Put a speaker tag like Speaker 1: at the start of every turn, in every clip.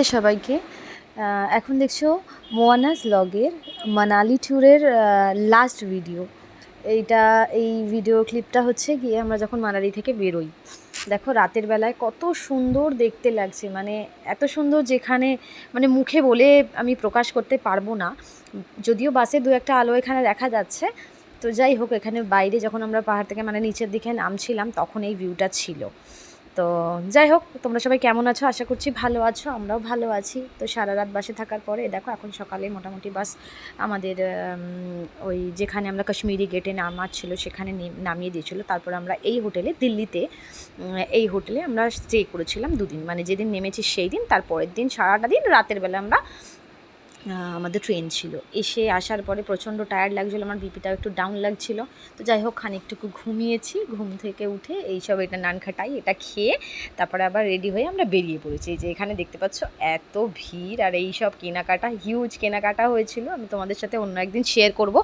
Speaker 1: নমস্তে সবাইকে। এখন দেখছো মোয়ানাস ব্লগের মানালি ট্যুরের লাস্ট ভিডিও। এই ভিডিও ক্লিপটা হচ্ছে গিয়ে আমরা যখন মানালি থেকে বেরোই। দেখো রাতের বেলায় কত সুন্দর দেখতে লাগছে, মানে এত সুন্দর যেখানে মানে মুখে বলে আমি প্রকাশ করতে পারবো না। যদিও বাসে দু একটা আলো এখানে দেখা যাচ্ছে, তো যাই হোক এখানে বাইরে যখন আমরা পাহাড় থেকে মানে নিচের দিকে নামছিলাম তখন এই ভিউটা ছিল। তো যাই হোক, তোমরা সবাই কেমন আছো? আশা করছি ভালো আছো, আমরাও ভালো আছি। তো সারা রাত বাসে থাকার পরে দেখো এখন সকালে মোটামুটি বাস আমাদের ওই যেখানে আমরা কাশ্মীরি গেটে নামার ছিল সেখানে নামিয়ে দিয়েছিল। তারপর আমরা এই হোটেলে দিল্লিতে এই হোটেলে আমরা স্টে করেছিলাম দুদিন, মানে যেদিন নেমেছি সেই দিন, তারপরের দিন সারাটা দিন রাতের বেলা আমরা আমাদের ট্রেন ছিল। এসে আসার পরে প্রচণ্ড টায়ার্ড লাগছিলো, আমার বিপিটাও একটু ডাউন লাগছিল। তো যাই হোক খানিকটুকু ঘুমিয়েছি, ঘুম থেকে উঠে এইসব এটা নান খাটাই এটা খেয়ে তারপরে আবার রেডি হয়ে আমরা বেরিয়ে পড়েছি। যে এখানে দেখতে পাচ্ছ এত ভিড় আর এই সব কেনাকাটা, হিউজ কেনাকাটা হয়েছিল। আমি তোমাদের সাথে অন্য একদিন শেয়ার করব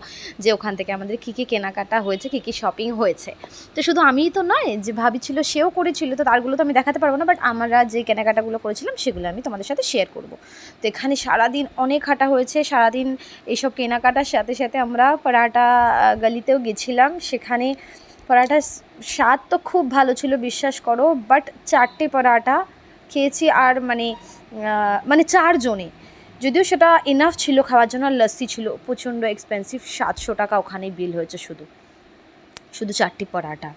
Speaker 1: যে ওখান থেকে আমাদের কী কী কেনাকাটা হয়েছে, কী কী শপিং হয়েছে। তো শুধু আমিই তো নয়, যে ভাবি ছিল সেও করেছিল, তো তারগুলো তো আমি দেখাতে পারবো না, বাট আমরা যে কেনাকাটাগুলো করেছিলাম সেগুলো আমি তোমাদের সাথে শেয়ার করব। তো এখানে সারাদিন অনেক হাঁটা হয়েছে। সারাদিন এইসব কেনাকাটার সাথে সাথে আমরা পরাটা গলিতেও গেছিলাম। সেখানে পরাটার স্বাদ তো খুব ভালো ছিল, বিশ্বাস করো। বাট 4টে পরাটা খেয়েছি আর মানে 4 জনে, যদিও সেটা এনাফ ছিল খাওয়ার জন্য। লস্যি ছিল, প্রচণ্ড এক্সপেন্সিভ, 700 টাকা ওখানেই বিল হয়েছে শুধু 4টি পরাটা,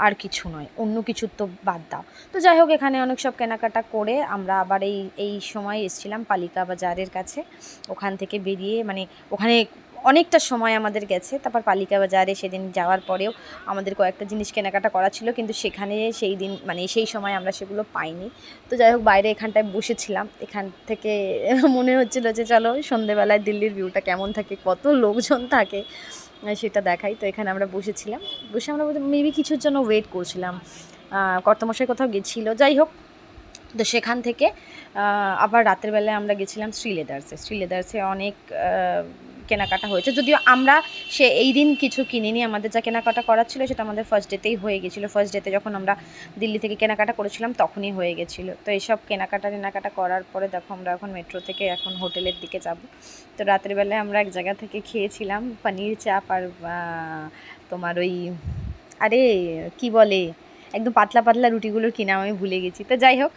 Speaker 1: আর কিছু নয়, অন্য কিছুর তো বাদ দাও। তো যাই হোক এখানে অনেক সব কেনাকাটা করে আমরা আবার এই সময় এসেছিলাম পালিকা বাজারের কাছে। ওখান থেকে বেরিয়ে মানে ওখানে অনেকটা সময় আমাদের গেছে। তারপর পালিকা বাজারে সেদিন যাওয়ার পরেও আমাদের কয়েকটা জিনিস কেনাকাটা করা ছিল, কিন্তু সেখানে সেই দিন মানে সেই সময় আমরা সেগুলো পাইনি। তো যাই হোক বাইরে এখানটায় বসেছিলাম, এখান থেকে মনে হচ্ছিলো যে চলো সন্ধেবেলায় দিল্লির ভিউটা কেমন থাকে, কত লোকজন থাকে সেটা দেখাই। তো এখানে আমরা বসেছিলাম, বসে আমরা মেবি কিছুর জন্য ওয়েট করছিলাম। কর্তামশাই কোথাও গেছিলো, যাই হোক। তো সেখান থেকে আবার রাতের বেলায় আমরা গেছিলাম শ্রীলেদার্সে অনেক কেনাকাটা হয়েছে। যদিও আমরা এই দিন কিছু কিনিনি, আমাদের যা কেনাকাটা করার ছিল সেটা আমাদের ফার্স্ট ডেতেই হয়ে গেছিলো। ফার্স্ট ডেতে যখন আমরা দিল্লি থেকে কেনাকাটা করেছিলাম তখনই হয়ে গেছিলো। তো এইসব কেনাকাটা করার পরে দেখো আমরা এখন মেট্রো থেকে এখন হোটেলের দিকে যাব। তো রাতের বেলায় আমরা এক জায়গা থেকে খেয়েছিলাম পনির চাপ আর তোমার ওই আরে কি বলে একদম পাতলা পাতলা রুটিগুলোর কিনা আমি ভুলে গেছি। তো যাই হোক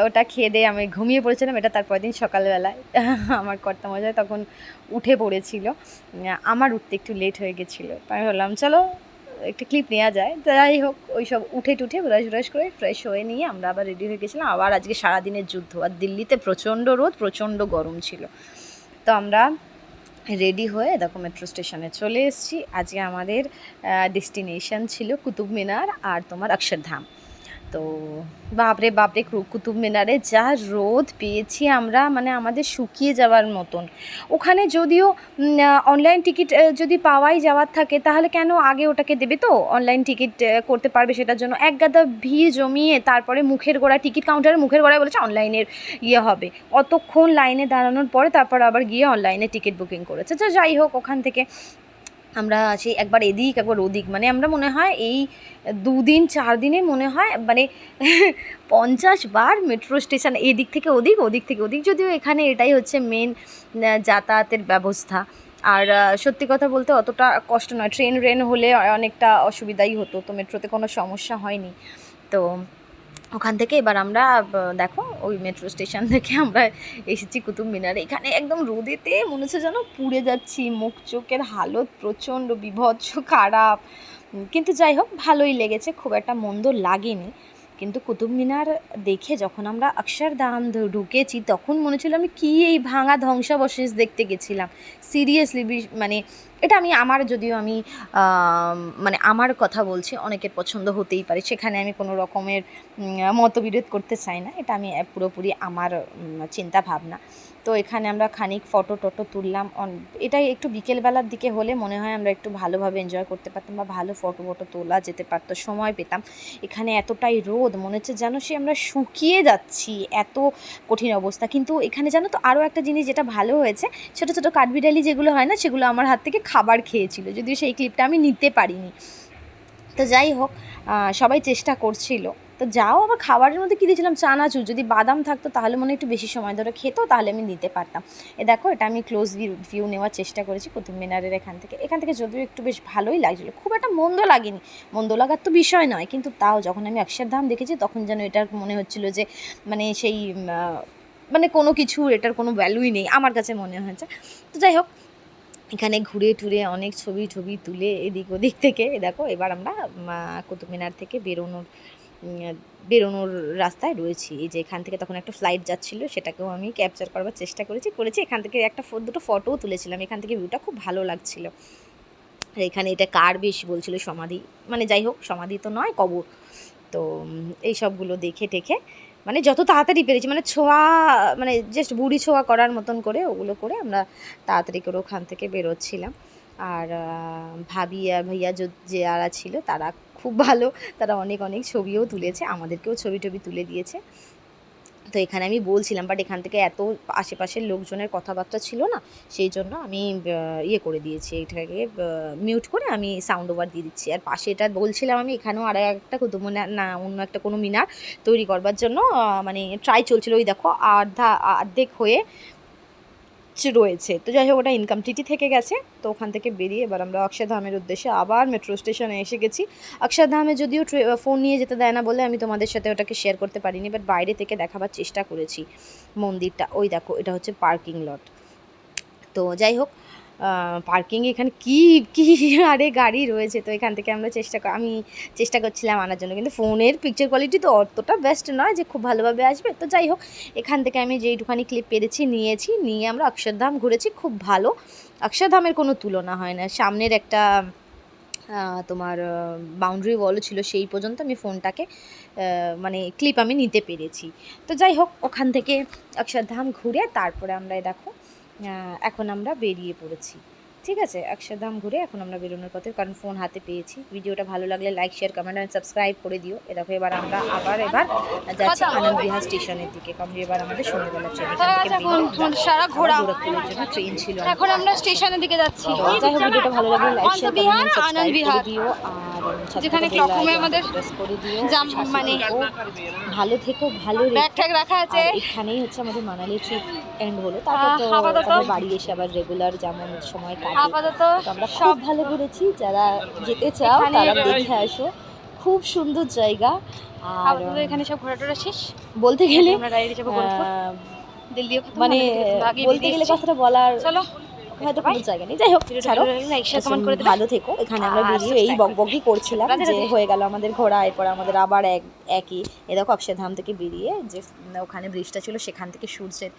Speaker 1: ওটা খেয়ে দিয়ে আমি ঘুমিয়ে পড়েছিলাম। এটা তারপর দিন সকালবেলায় আমার কর্তামশাই তখন উঠে পড়েছিল, আমার উঠতে একটু লেট হয়ে গেছিলো। তো আমি বললাম চলো একটা ক্লিপ নেওয়া যায়। তো যাই হোক ওই সব উঠে ব্রাশ করে ফ্রেশ হয়ে নিয়ে আমরা আবার রেডি হয়ে গেছিলাম। আবার আজকে সারাদিনের যুদ্ধ, আর দিল্লিতে প্রচণ্ড রোদ, প্রচণ্ড গরম ছিল। তো আমরা রেডি হয়ে দেখো মেট্রো স্টেশনে চলে এসেছি। আজকে আমাদের ডেস্টিনেশন ছিল কুতুব মিনার আর তোমার অক্ষরধাম। তো বাপরে কুতুব মিনারে যা রোদ পেয়েছি আমরা, মানে আমাদের শুকিয়ে যাওয়ার মতন। ওখানে যদিও অনলাইন টিকিট যদি পাওয়াই যাওয়ার থাকে তাহলে কেন আগে ওটাকে দেবে, তো অনলাইন টিকিট করতে পারবে সেটার জন্য এক গাদা ভিড় জমিয়ে তারপরে মুখের গোড়ায় টিকিট কাউন্টারের মুখের গোড়ায় বলেছে অনলাইনের হবে। অতক্ষণ লাইনে দাঁড়ানোর পরে তারপর আবার গিয়ে অনলাইনে টিকিট বুকিং করেছে। তো যাই হোক ওখান থেকে আমরা সেই একবার এদিক একবার ওদিক, মানে আমরা মনে হয় এই 2 দিন 4 দিনে মনে হয় মানে 50 বার মেট্রো স্টেশন এদিক থেকে ওদিক, ওদিক থেকে ওদিক। যদিও এখানে এটাই হচ্ছে মেন যাতায়াতের ব্যবস্থা। আর সত্যি কথা বলতে অতটা কষ্ট নয়, ট্রেন হলে অনেকটা অসুবিধাই হতো, তো মেট্রোতে কোনো সমস্যা হয়নি। তো ওখান থেকে এবার আমরা দেখো ওই মেট্রো স্টেশন থেকে আমরা এসেছি কুতুব মিনারে। এখানে একদম রোদেতে মনে হচ্ছে যেন পুড়ে যাচ্ছি, মুখ চোখের হালত প্রচণ্ড বিভৎস খারাপ, কিন্তু যাই হোক ভালোই লেগেছে, খুব একটা মন্দ লাগেনি। কিন্তু কুতুব মিনার দেখে যখন আমরা অক্ষরধাম ঢুকেছি তখন মনে ছিল আমি কি এই ভাঙা ধ্বংসাবশেষ দেখতে গেছিলাম। সিরিয়াসলি মানে এটা যদিও আমি মানে আমার কথা বলছি, অনেকের পছন্দ হতেই পারে, সেখানে আমি কোনো রকমের মতবিরোধ করতে চাই না, এটা আমি পুরোপুরি আমার চিন্তা ভাবনা। তো এখানে আমরা খানিক ফটো তুললাম। এটাই একটু বিকেলবেলার দিকে হলে মনে হয় আমরা একটু ভালোভাবে এনজয় করতে পারতাম বা ভালো ফটো তোলা যেতে পারতো, সময় পেতাম। এখানে এতটাই রোদ মনে হচ্ছে যেন আমরা শুকিয়ে যাচ্ছি, এত কঠিন অবস্থা। কিন্তু এখানে জানো তো আরও একটা জিনিস যেটা ভালো হয়েছে, ছোটো ছোটো কাঠবিড়ালি যেগুলো হয় না, সেগুলো আমার হাত থেকে খাবার খেয়েছিল, যদিও সেই ক্লিপটা আমি নিতে পারিনি। তো যাই হোক সবাই চেষ্টা করছিল তো যাও আবার খাবারের মধ্যে কী দিয়েছিলাম, চানাচুর, যদি বাদাম থাকতো তাহলে মনে হয় একটু বেশি সময় ধরে খেতো, তাহলে আমি নিতে পারতাম। দেখো এটা আমি ক্লোজ ভিউ নেওয়ার চেষ্টা করেছি কুতুব মিনারের এখান থেকে যদিও একটু বেশ ভালোই লাগছিলো, খুব একটা মন্দ লাগেনি, মন্দ লাগার তো বিষয় নয়, কিন্তু তাও যখন আমি অক্ষরধাম দেখেছি তখন যেন এটার মনে হচ্ছিলো যে মানে সেই মানে কোনো কিছু এটার কোনো ভ্যালুই নেই আমার কাছে মনে হয়েছে। তো যাই হোক, এখানে ঘুরে টুরে অনেক ছবি তুলে এদিক ওদিক থেকে দেখো এবার আমরা কুতুব মিনার থেকে বেরোনোর রাস্তায় রয়েছি। এই যে এখান থেকে তখন একটা ফ্লাইট যাচ্ছিলো, সেটাকেও আমি ক্যাপচার করবার চেষ্টা করেছি। এখান থেকে দুটো ফটোও তুলেছিলাম, এখান থেকে ভিউটা খুব ভালো লাগছিলো। আর এখানে এটা কার বেশ বলছিল সমাধি, মানে যাই হোক সমাধি তো নয়, কবর। তো এই সবগুলো দেখে টেখে মানে যত তাড়াতাড়ি পেরেছি, মানে ছোঁয়া, মানে জাস্ট বুড়ি ছোঁয়া করার মতন করে ওগুলো করে আমরা তাড়াতাড়ি করে ওখান থেকে বেরোচ্ছিলাম। আর ভাবি আর ভাইয়া যারা ছিল তারা খুব ভালো, তারা অনেক ছবিও তুলেছে, আমাদেরকেও ছবি তুলে দিয়েছে। তো এখানে আমি বলছিলাম, বাট এখান থেকে এত আশেপাশের লোকজনের কথাবার্তা ছিল না, সেই জন্য আমি ইয়ে করে দিয়েছি, এটাকে মিউট করে আমি সাউন্ড ওভার দিয়ে দিচ্ছি। আর পাশে এটা বলছিলাম আমি, এখানেও আর একটা কুতুব মিনার না অন্য একটা কোনো মিনার তৈরি করবার জন্য মানে ট্রাই চলছিল, ওই দেখো অর্ধেক হয়ে রয়েছে। তো যাই হোক ওটা ইনকমপ্লিটই থেকে গেছে। তো ওখান থেকে বেরিয়ে এবার আমরা অক্ষরধামের উদ্দেশ্যে আবার মেট্রো স্টেশনে এসে গেছি। অক্ষরধামে যদিও ফোন নিয়ে যেতে দেয় না বলে আমি তোমাদের সাথে ওটাকে শেয়ার করতে পারিনি, বাট বাইরে থেকে দেখাবার চেষ্টা করেছি মন্দিরটা। ওই দেখো এটা হচ্ছে পার্কিং লট। তো যাই হোক, পার্কিংয়ে এখানে কী আরে গাড়ি রয়েছে। তো এখান থেকে আমি চেষ্টা করছিলাম আনার জন্য, কিন্তু ফোনের পিকচার কোয়ালিটি তো অতটা বেস্ট নয় যে খুব ভালোভাবে আসবে। তো যাই হোক, এখান থেকে আমি যেইটুখানি ক্লিপ পেরেছি নিয়ে আমরা অক্ষরধাম ঘুরেছি, খুব ভালো। অক্ষরধামের কোনো তুলনা হয় না। সামনের একটা তোমার বাউন্ডারি ওয়ালও ছিল, সেই পর্যন্ত আমি ফোনটাকে মানে ক্লিপ আমি নিতে পেরেছি। তো যাই হোক, ওখান থেকে অক্ষরধাম ঘুরে তারপরে আমরা দেখো এখন আমরা বেরিয়ে পড়েছি। ঠিক আছে, অক্ষরধাম ঘুরে এখন আমরা বেরোনোর পথে, কারণ ফোন হাতে পেয়েছি। ভিডিওটা ভালো লাগলে লাইক, শেয়ার, কমেন্ট আর সাবস্ক্রাইব করে দিও। দেখো এবার আমরা এবার যাচ্ছি আনন্দ বিহার স্টেশনের দিকে, কারণ এবার আমাদের সন্ধ্যেবেলা ট্রেন।
Speaker 2: সারা ঘোরা
Speaker 1: ট্রেন ছিল,
Speaker 2: এখন আমরা স্টেশনের দিকে যাচ্ছি।
Speaker 1: যাই হোক, ভিডিওটা ভালো লাগলে লাইক, শেয়ার, কমেন্ট, সাবস্ক্রাইব করে দিও। আর
Speaker 2: যেখানে ক্লকরুমে আমাদের
Speaker 1: করে দিও,
Speaker 2: মানে
Speaker 1: ভালো থেকো, ভালো
Speaker 2: ব্যাগ ট্যাগ রাখা আছে।
Speaker 1: এখানেই হচ্ছে আমাদের মানালি ট্রিপ এন্ড হলো। তারপর তো বাড়ি এসে আবার রেগুলার যেমন সময় কাটে।
Speaker 2: আপাতত
Speaker 1: আমরা সব ভালো ঘুরেছি, যারা যেতে চাও তারা দেখে আসো, খুব সুন্দর জায়গা। আর
Speaker 2: এখানে সব ঘোরাটোরা শেষ
Speaker 1: বলতে গেলে
Speaker 2: দিল্লি,
Speaker 1: মানে বলতে গেলে কথাটা বলার
Speaker 2: চলো
Speaker 1: হয়তো কোনো জায়গা নেই। যাই হোক, ভালো থেকো। এখানে আমরা বেরিয়ে এই বকবকই করছিলাম যে হয়ে গেল আমাদের ঘোরা, এরপর আমাদের আবার একই দেখো অক্ষরধাম থেকে বেরিয়ে যে ওখানে ব্রিজটা ছিল, সেখান থেকে সূর্যের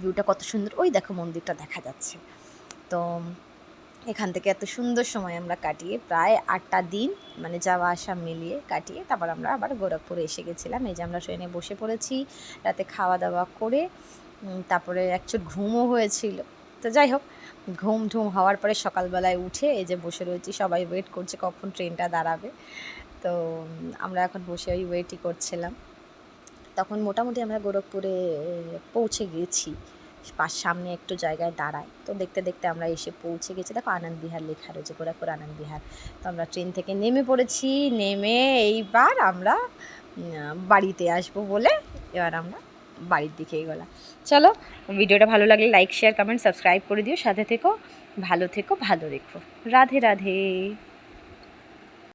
Speaker 1: ভিউটা কত সুন্দর, ওই দেখো মন্দিরটা দেখা যাচ্ছে। তো এখান থেকে এত সুন্দর সময় আমরা কাটিয়ে প্রায় 8টা দিন, মানে যাওয়া আসা মিলিয়ে কাটিয়ে তারপর আমরা আবার গোরখপুরে এসে গেছিলাম। এই যে আমরা ট্রেনে বসে পড়েছি, রাতে খাওয়া দাওয়া করে তারপরে একচুট ঘুমও হয়েছিল। তো যাই হোক, ঘুম হওয়ার পরে সকালবেলায় উঠে এই যে বসে রয়েছি, সবাই ওয়েট করছে কখন ট্রেনটা দাঁড়াবে। তো আমরা এখন বসে ওই ওয়েটই করছিলাম। তখন মোটামুটি আমরা গোরখপুরে পৌঁছে গেছি, সামনে একটু জায়গায় দাঁড়ায়। তো দেখতে দেখতে আমরা এসে পৌঁছে গেছি। দেখো আনন্দ বিহার লেখা রয়েছে, গোরখপুর আনন্দ বিহার। তো আমরা ট্রেন থেকে নেমে পড়েছি, নেমে এইবার আমরা বাড়িতে আসবো বলে এবার আমরা বাড়ির দিকে এগোলাম। চলো, ভিডিওটা ভালো লাগলে লাইক, শেয়ার, কমেন্ট, সাবস্ক্রাইব করে দিও। সাথে থেকো, ভালো রেখো। রাধে রাধে।